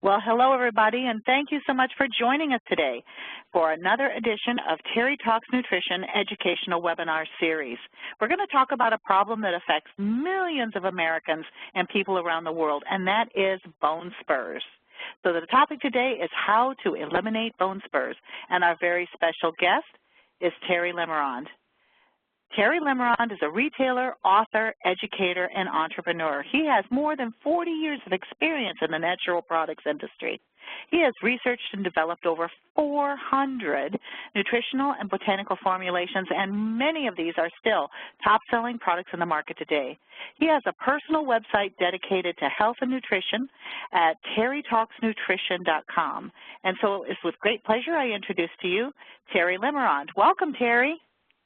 Well, hello, everybody, and thank you so much for joining us today for another edition of Terry Talks Nutrition Educational Webinar Series. We're going to talk about a problem that affects millions of Americans and people around the world, and that is bone spurs. So the topic today is how to eliminate bone spurs, and our very special guest is Terry Lemerond. Terry Lemerond is a retailer, author, educator, and entrepreneur. He has more than 40 years of experience in the natural products industry. He has researched and developed over 400 nutritional and botanical formulations, and many of these are still top-selling products in the market today. He has a personal website dedicated to health and nutrition at terrytalksnutrition.com. And so it's with great pleasure I introduce to you Terry Lemerond. Welcome, Terry.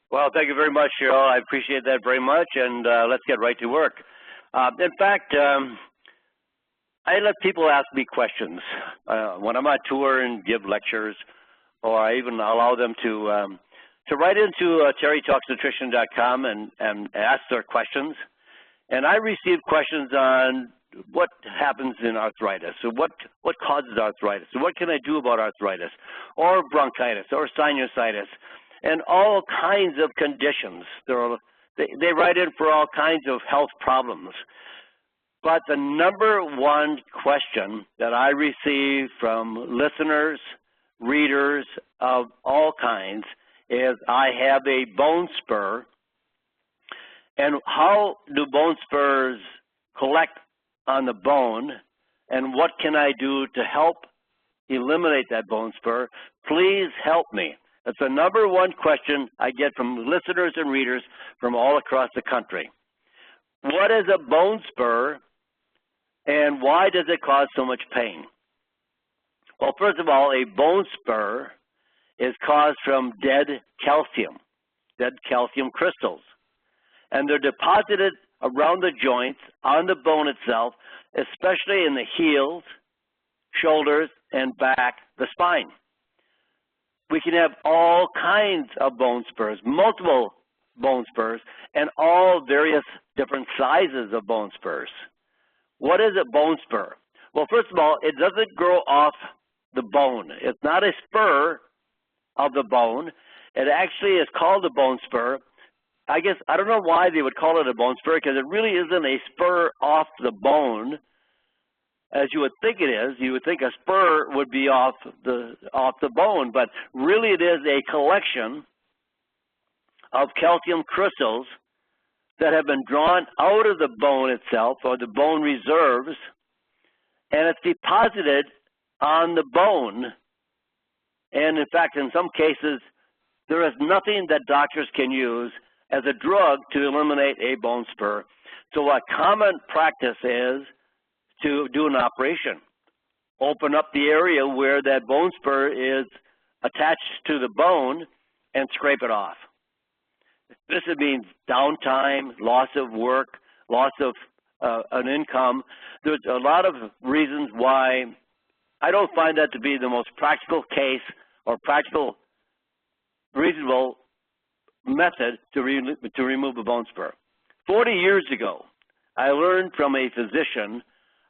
Well, thank you very much, Cheryl. I appreciate that very much, and let's get right to work. In fact, I let people ask me questions when I'm on tour and give lectures, or I even allow them to write into terrytalksnutrition.com and ask their questions. And I receive questions on what happens in arthritis, so what causes arthritis, so what can I do about arthritis, or bronchitis, or sinusitis, and all kinds of conditions. They write in for all kinds of health problems. But the number one question that I receive from listeners, readers of all kinds is, I have a bone spur, and how do bone spurs collect on the bone, and what can I do to help eliminate that bone spur? Please help me. That's the number one question I get from listeners and readers from all across the country. What is a bone spur, and why does it cause so much pain? Well, first of all, a bone spur is caused from dead calcium crystals. And they're deposited around the joints, on the bone itself, especially in the heels, shoulders, and back, the spine. We can have all kinds of bone spurs, multiple bone spurs, and all various different sizes of bone spurs. What is a bone spur? Well, first of all, it doesn't grow off the bone. It's not a spur of the bone. It actually is called a bone spur. I don't know why they would call it a bone spur, because it really isn't a spur off the bone, as you would think it is. You would think a spur would be off the bone, but really it is a collection of calcium crystals that have been drawn out of the bone itself, or the bone reserves, and it's deposited on the bone. And in fact, in some cases, there is nothing that doctors can use as a drug to eliminate a bone spur. So a common practice is to do an operation. Open up the area where that bone spur is attached to the bone and scrape it off. This means downtime, loss of work, loss of an income. There's a lot of reasons why I don't find that to be the most practical case or practical, reasonable method to remove a bone spur. 40 years ago, I learned from a physician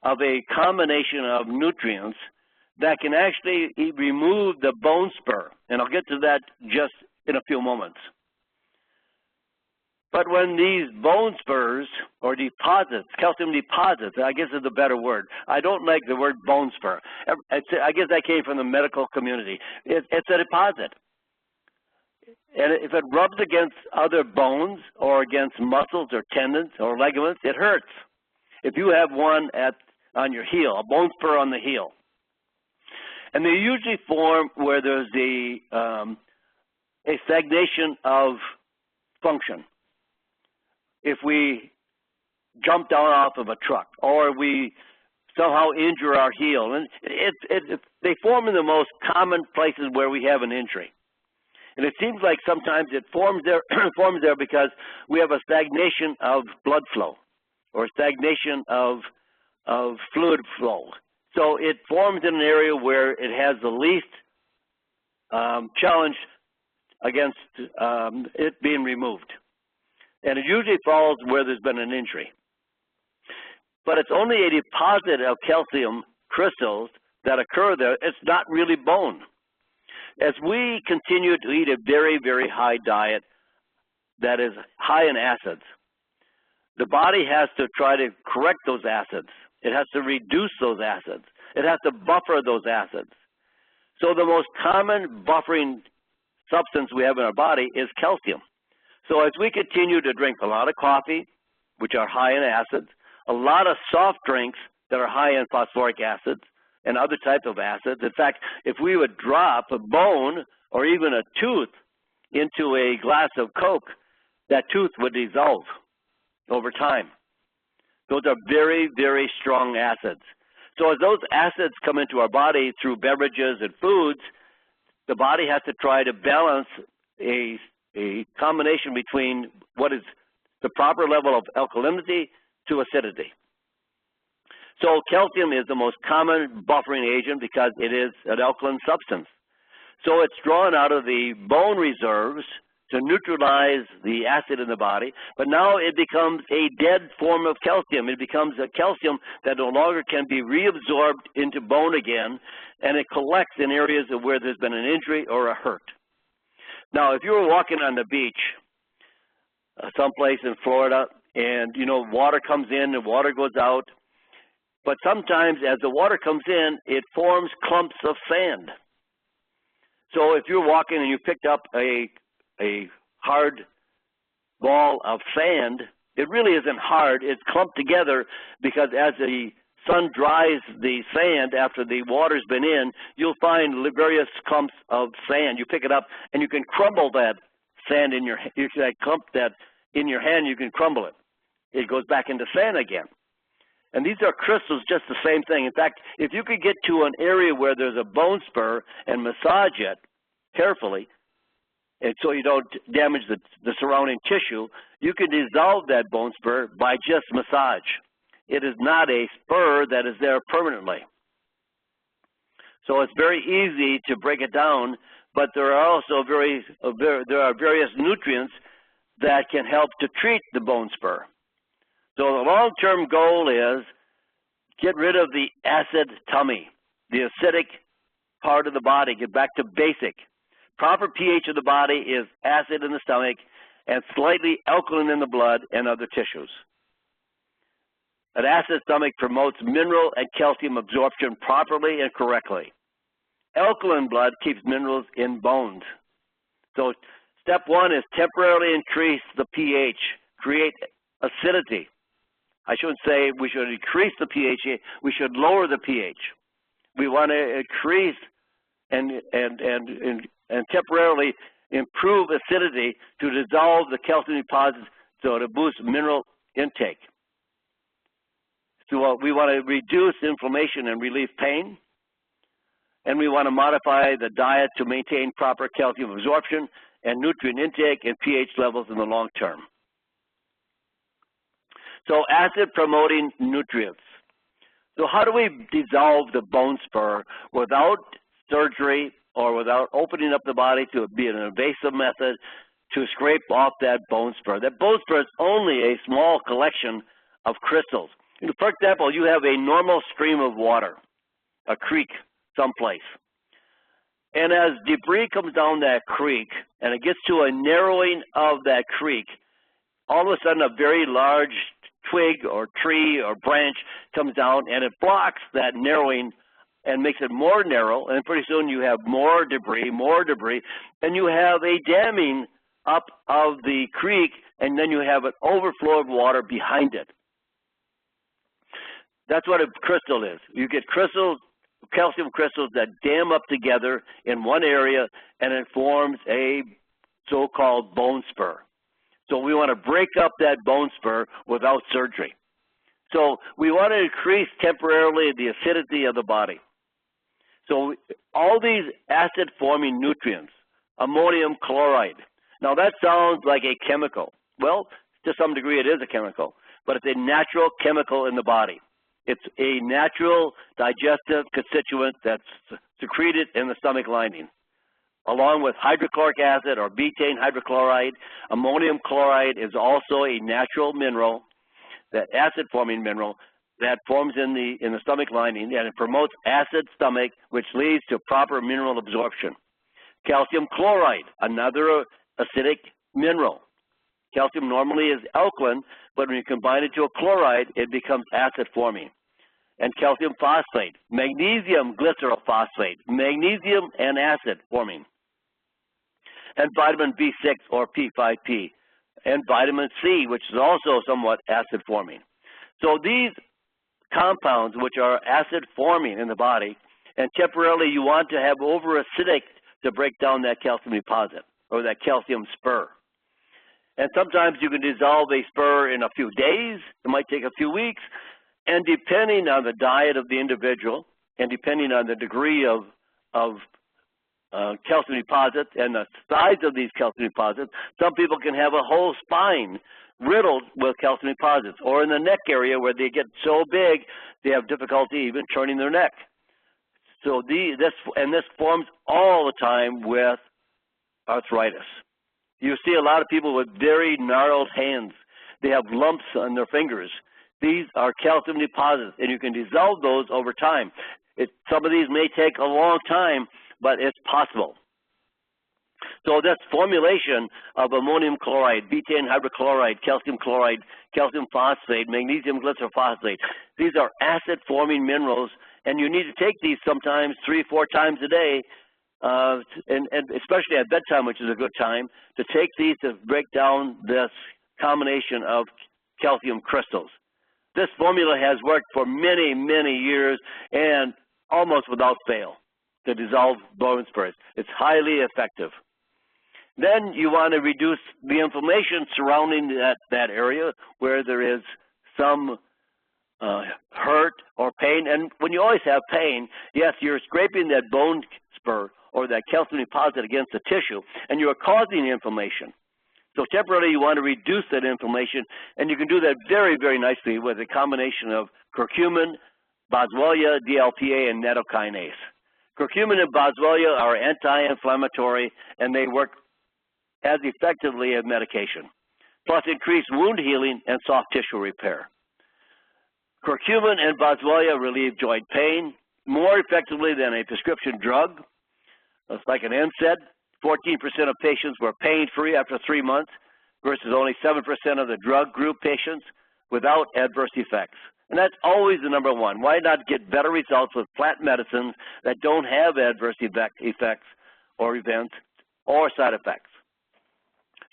of a combination of nutrients that can actually remove the bone spur, and I'll get to that just in a few moments. But when these bone spurs, or deposits, calcium deposits, I guess is a better word. I don't like the word bone spur. I guess that came from the medical community. It's a deposit. And if it rubs against other bones, or against muscles or tendons or ligaments, it hurts. If you have one on your heel, a bone spur on the heel. And they usually form where there's a stagnation of function. If we jump down off of a truck, or we somehow injure our heel, and they form in the most common places where we have an injury. And it seems like sometimes it forms there because we have a stagnation of blood flow, or stagnation of fluid flow. So it forms in an area where it has the least challenge against it being removed. And it usually falls where there's been an injury. But it's only a deposit of calcium crystals that occur there, it's not really bone. As we continue to eat a very, very high diet that is high in acids, the body has to try to correct those acids. It has to reduce those acids. It has to buffer those acids. So the most common buffering substance we have in our body is calcium. So as we continue to drink a lot of coffee, which are high in acids, a lot of soft drinks that are high in phosphoric acids and other types of acids. In fact, if we would drop a bone or even a tooth into a glass of Coke, that tooth would dissolve over time. Those are very, very strong acids. So as those acids come into our body through beverages and foods, the body has to try to balance a combination between what is the proper level of alkalinity to acidity. So calcium is the most common buffering agent because it is an alkaline substance. So it's drawn out of the bone reserves to neutralize the acid in the body, but now it becomes a dead form of calcium. It becomes a calcium that no longer can be reabsorbed into bone again, and it collects in areas where there's been an injury or a hurt. Now, if you were walking on the beach someplace in Florida, and, you know, water comes in and water goes out, but sometimes as the water comes in, it forms clumps of sand. So if you're walking and you picked up a hard ball of sand, it really isn't hard. It's clumped together because as the sun dries the sand after the water's been in, you'll find various clumps of sand. You pick it up and you can crumble that sand in your hand. You can clump that in your hand, you can crumble it. It goes back into sand again. And these are crystals, just the same thing. In fact, if you could get to an area where there's a bone spur and massage it carefully, and so you don't damage the surrounding tissue, you can dissolve that bone spur by just massage. It is not a spur that is there permanently. So it's very easy to break it down, but there are also various nutrients that can help to treat the bone spur. So the long-term goal is get rid of the acid tummy, the acidic part of the body, get back to basic. Proper pH of the body is acid in the stomach and slightly alkaline in the blood and other tissues. An acid stomach promotes mineral and calcium absorption properly and correctly. Alkaline blood keeps minerals in bones. So step one is temporarily increase the pH, create acidity. I shouldn't say we should increase the pH, we should lower the pH. We want to increase and temporarily improve acidity to dissolve the calcium deposits so to boost mineral intake. So we want to reduce inflammation and relieve pain, and we want to modify the diet to maintain proper calcium absorption and nutrient intake and pH levels in the long term. So acid-promoting nutrients. So how do we dissolve the bone spur without surgery or without opening up the body to be an invasive method to scrape off that bone spur? That bone spur is only a small collection of crystals. You know, for example, you have a normal stream of water, a creek someplace. And as debris comes down that creek and it gets to a narrowing of that creek, all of a sudden a very large twig or tree or branch comes down and it blocks that narrowing and makes it more narrow, and pretty soon you have more debris, and you have a damming up of the creek, and then you have an overflow of water behind it. That's what a crystal is. You get crystals, calcium crystals that dam up together in one area, and it forms a so-called bone spur. So we want to break up that bone spur without surgery. So we want to increase temporarily the acidity of the body. So all these acid-forming nutrients, ammonium chloride. Now that sounds like a chemical. Well, to some degree it is a chemical, but it's a natural chemical in the body. It's a natural digestive constituent that's secreted in the stomach lining. Along with hydrochloric acid or betaine hydrochloride, ammonium chloride is also a natural mineral, that acid-forming mineral that forms in the stomach lining, and it promotes acid stomach, which leads to proper mineral absorption. Calcium chloride, another acidic mineral. Calcium normally is alkaline, but when you combine it to a chloride, it becomes acid forming. And calcium phosphate, magnesium glycerophosphate, magnesium and acid forming. And vitamin B6 or P5P, and vitamin C, which is also somewhat acid forming. So these compounds, which are acid forming in the body, and temporarily you want to have over-acidic to break down that calcium deposit or that calcium spur. And sometimes you can dissolve a spur in a few days. It might take a few weeks. And depending on the diet of the individual and depending on the degree of calcium deposits and the size of these calcium deposits, some people can have a whole spine riddled with calcium deposits, or in the neck area where they get so big they have difficulty even turning their neck. So this forms all the time with arthritis. You see a lot of people with very gnarled hands. They have lumps on their fingers. These are calcium deposits, and you can dissolve those over time. Some of these may take a long time, but it's possible. So this formulation of ammonium chloride, betaine hydrochloride, calcium phosphate, magnesium glycerophosphate, these are acid-forming minerals, and you need to take these sometimes 3-4 times a day, and especially at bedtime, which is a good time, to take these to break down this combination of calcium crystals. This formula has worked for many, many years and almost without fail to dissolve bone spurs. It's highly effective. Then you want to reduce the inflammation surrounding that area where there is some hurt or pain. And when you always have pain, yes, you're scraping that bone spur or that calcium deposit against the tissue, and you are causing inflammation. So temporarily you want to reduce that inflammation, and you can do that very, very nicely with a combination of curcumin, boswellia, DLPA, and nattokinase. Curcumin and boswellia are anti-inflammatory, and they work as effectively as medication, plus increase wound healing and soft tissue repair. Curcumin and boswellia relieve joint pain more effectively than a prescription drug. It's like an NSAID. 14% of patients were pain-free after 3 months versus only 7% of the drug group patients without adverse effects. And that's always the number one. Why not get better results with plant medicines that don't have adverse effects or events or side effects?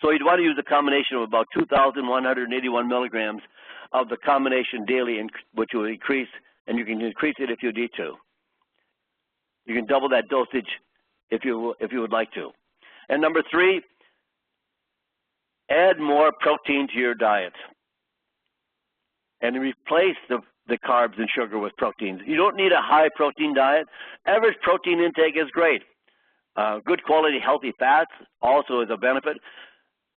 So you'd want to use a combination of about 2,181 milligrams of the combination daily, which will increase, and you can increase it if you need to. You can double that dosage if you would like to. And number 3, add more protein to your diet and replace the carbs and sugar with proteins. You don't need a high protein diet. Average protein intake is great. Good quality healthy fats also is a benefit.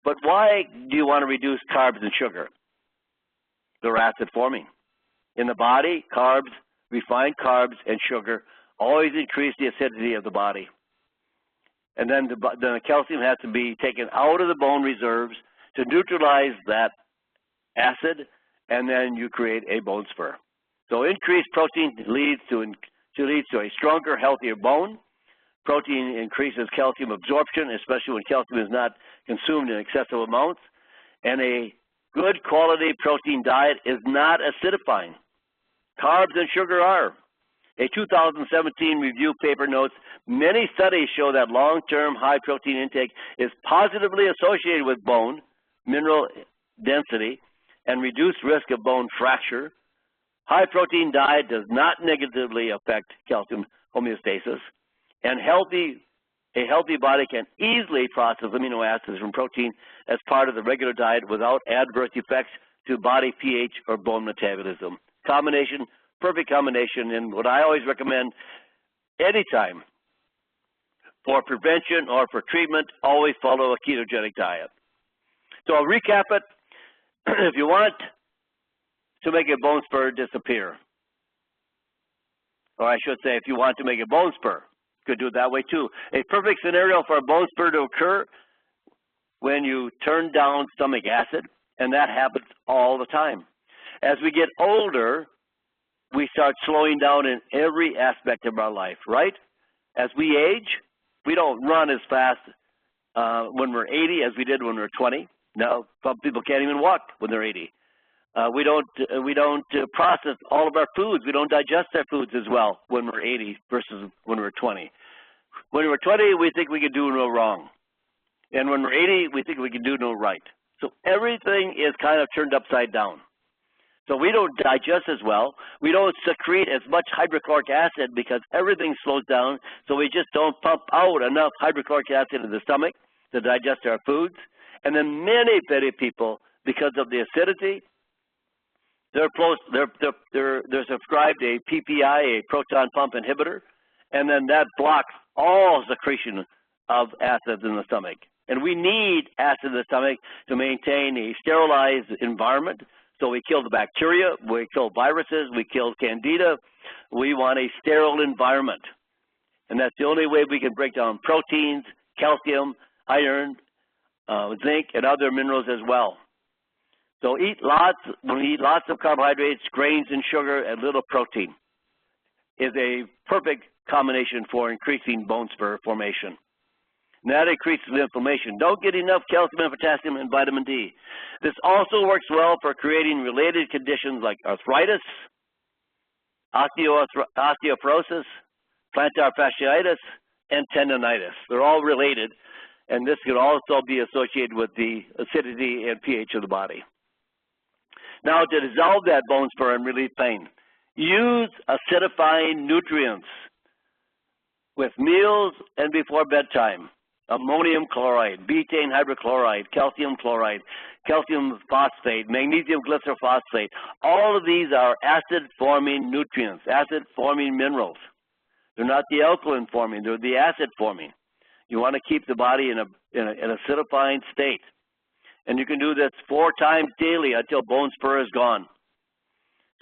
But why do you want to reduce carbs and sugar? They're acid forming. In the body, carbs, refined carbs, and sugar always increase the acidity of the body. And then the calcium has to be taken out of the bone reserves to neutralize that acid, and then you create a bone spur. So increased protein leads to a stronger, healthier bone. Protein increases calcium absorption, especially when calcium is not consumed in excessive amounts. And a good quality protein diet is not acidifying. Carbs and sugar are. A 2017 review paper notes, many studies show that long-term high protein intake is positively associated with bone, mineral density, and reduced risk of bone fracture. High protein diet does not negatively affect calcium homeostasis, and a healthy body can easily process amino acids from protein as part of the regular diet without adverse effects to body pH or bone metabolism. Perfect combination, and what I always recommend anytime for prevention or for treatment, always follow a ketogenic diet. So I'll recap it. If you want to make a bone spur disappear, or I should say if you want to make a bone spur, you could do it that way too. A perfect scenario for a bone spur to occur when you turn down stomach acid, and that happens all the time. As we get older, we start slowing down in every aspect of our life, right? As we age, we don't run as fast when we're 80 as we did when we were 20. Now, some people can't even walk when they're 80. We don't process all of our foods. We don't digest our foods as well when we're 80 versus when we're 20. When we're 20, we think we can do no wrong. And when we're 80, we think we can do no right. So everything is kind of turned upside down. So we don't digest as well. We don't secrete as much hydrochloric acid because everything slows down. So we just don't pump out enough hydrochloric acid in the stomach to digest our foods. And then many people, because of the acidity, they're prescribed a PPI, a proton pump inhibitor, and then that blocks all secretion of acids in the stomach. And we need acid in the stomach to maintain a sterilized environment. So we kill the bacteria, we kill viruses, we kill candida. We want a sterile environment. And that's the only way we can break down proteins, calcium, iron, zinc, and other minerals as well. So when we eat lots of carbohydrates, grains, and sugar, and little protein is a perfect combination for increasing bone spur formation. And that increases the inflammation. Don't get enough calcium and potassium and vitamin D. This also works well for creating related conditions like arthritis, osteoporosis, plantar fasciitis, and tendonitis. They're all related, and this can also be associated with the acidity and pH of the body. Now, to dissolve that bone spur and relieve pain, use acidifying nutrients with meals and before bedtime. Ammonium chloride, betaine hydrochloride, calcium chloride, calcium phosphate, magnesium glycerophosphate. All of these are acid-forming nutrients, acid-forming minerals. They're not the alkaline-forming, they're the acid-forming. You want to keep the body in an acidifying state. And you can do this 4 times daily until bone spur is gone.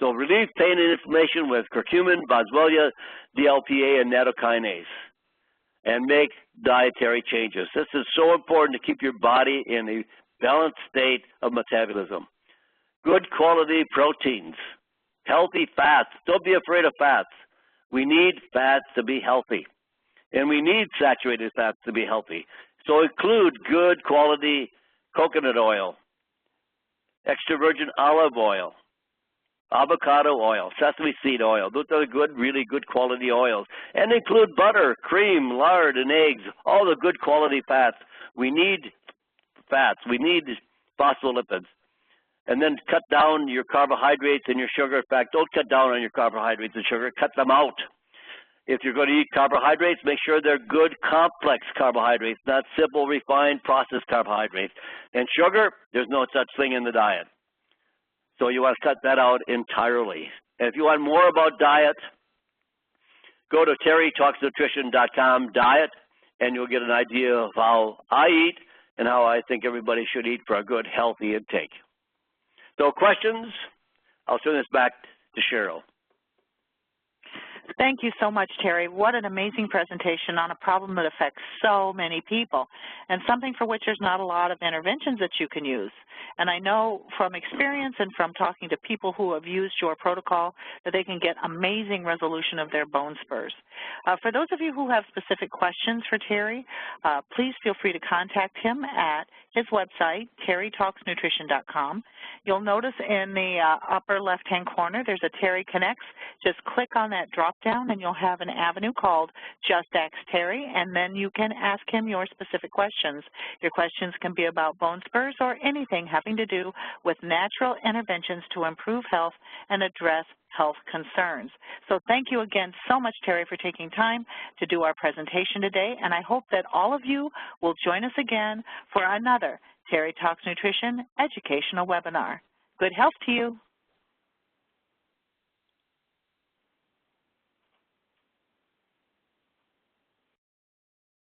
So relieve pain and inflammation with curcumin, boswellia, DLPA, and nattokinase. And make dietary changes. This is so important to keep your body in a balanced state of metabolism. Good quality proteins, healthy fats. Don't be afraid of fats. We need fats to be healthy. And we need saturated fats to be healthy. So include good quality coconut oil, extra virgin olive oil, avocado oil, sesame seed oil. Those are good, really good quality oils. And include butter, cream, lard, and eggs, all the good quality fats. We need fats. We need phospholipids. And then cut down your carbohydrates and your sugar. In fact, don't cut down on your carbohydrates and sugar. Cut them out. If you're going to eat carbohydrates, make sure they're good complex carbohydrates, not simple, refined, processed carbohydrates. And sugar, there's no such thing in the diet. So you want to cut that out entirely. And if you want more about diet, go to terrytalksnutrition.com diet, and you'll get an idea of how I eat and how I think everybody should eat for a good, healthy intake. So questions? I'll turn this back to Cheryl. Thank you so much, Terry. What an amazing presentation on a problem that affects so many people and something for which there's not a lot of interventions that you can use. And I know from experience and from talking to people who have used your protocol that they can get amazing resolution of their bone spurs. For those of you who have specific questions for Terry, please feel free to contact him at his website, terrytalksnutrition.com. You'll notice in the upper left-hand corner there's a Terry Connects. Just click on that drop-down and you'll have an avenue called Just Ask Terry, and then you can ask him your specific questions. Your questions can be about bone spurs or anything having to do with natural interventions to improve health and address health concerns. So thank you again so much, Terry, for taking time to do our presentation today, and I hope that all of you will join us again for another Terry Talks Nutrition educational webinar. Good health to you.